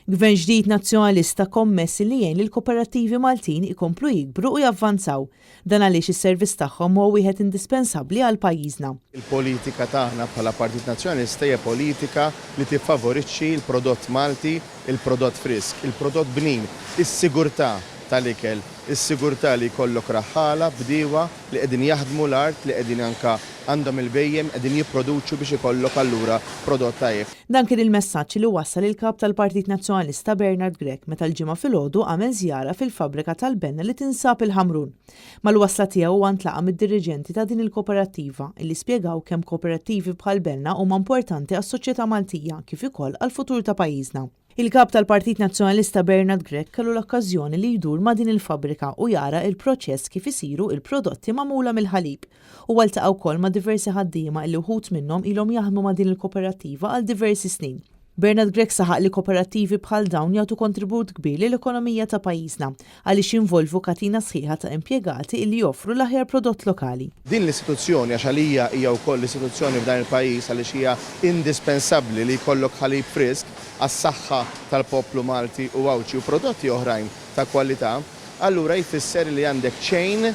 Gvern ġdid nazzjonalista kommessi li jgħin li l-kooperattivi Maltin ikomplu jikbru u javvanzaw. Dan għaliex is-servizz tagħhom huwa wieħed indispensabbli għal pajjiżna. Il-politika tagħna bħala Partit Nazzjonalista hija politika li tiffavorixxi l-prodott Malti, il-prodott frisk, il-prodott bnin, is-sigurtà tal-ikel, is-sigurtà li jkollok raħħala bdiewa li qegħdin jaħdmu l-art li qegħdin anke għandhom il-bejjem qegħdin jipproduċu biex ikollok allura prodott tajjeb. Dan kien il-messaġġ li wassal il-kap tal-Partit Nazzjonalista Bernard Grech meta l-ġimgħa filgħodu għamel żjara fil-fabbrika tal-Benna li tinsab il-Ħamrun. Mal-wasla tiegħu ntlaqa mid-dirigenti ta' din il-kooperattiva li spjegaw kemm kooperattivi bħal Benna huma importanti għas-soċjetà Maltija kif ukoll għall-futur ta' pajjiżna. Il-kap tal-Partit Nazzjonalista Bernard Grech kellu l-okkażjoni li jdur ma' din il-fabbrika u jara il-proċess kif isiru il-prodotti magħmula mill-ħalib. U ltaqgħu wkoll ma' diversi ħaddiema li wħud minnhom ilhom jaħdmu ma' din il-kooperattiva għal diversi snin. Bernard Grech saħaq li kooperattivi bħal dawn jagħtu kontribut kbir lill-ekonomija ta' pajjiżna għaliex jinvolvu katina sħiħa ta' impjegati li joffru l-aħjar prodott lokali. Din l-istituzzjoni għax għalija hija wkoll l-istituzzjoni f'dan il-pajjiż għaliex hija indispensabbli li jkollok ħalib frisk għas-saħħa tal-poplu Malti u għawċi u prodotti oħrajn ta' kwalità, allura jfisser li għandek ċejn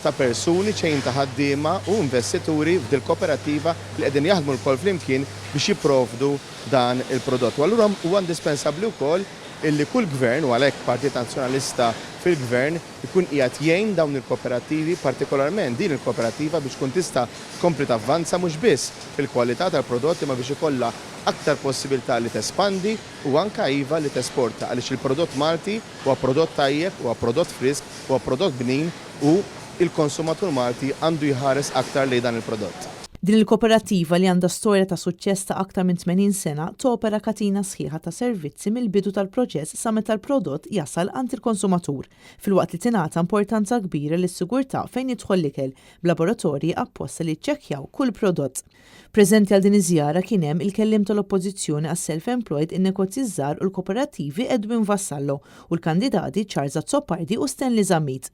ta' persuni, ċejn ta' ħaddiema u investituri f'dil kooperativa li qegħdin jaħdmu l-kol flimkien biex jipprovdu dan il-prodott. U allura huwa indispensabbli wkoll illi kull gvern u għalhekk Partit Nazzjonalista fil-gvern ikun qiegħed jgħin dawn il-kooperattivi, partikolarment din il-kooperativa biex tkun tista' tkompli tavvanza mhux biss fil-kwalità tal-prodotti ma biex ikollha aktar possibilità li tespandi u anke iva li tesporta għaliex il-prodott Malti huwa prodott tajjeb, huwa prodott frisk, huwa prodott bnin u il-konsumatur Malti għandu jħares aktar lejn dan il-prodott. Din il-kooperattiva li għandha storja ta' suċċess ta' aktar minn 80 sena topera katina sħiħa ta' servizzi mill-bidu tal-proċess sa meta l-prodott jasal għand il-konsumatur, filwaqt li tingħata importanza kbira lis-sigurtà fejn jidħol l-ikel b'laboratorji apposta li jċekkjaw kull prodott. Preżenti għal din iż-żjara kien hemm il-kellim tal-Oppożizzjoni għas-self-employed in-negozji żgħar u l-kooperattivi Edwin Vassallo u l-kandidati Charles Zoppardi u Stanley Zammit.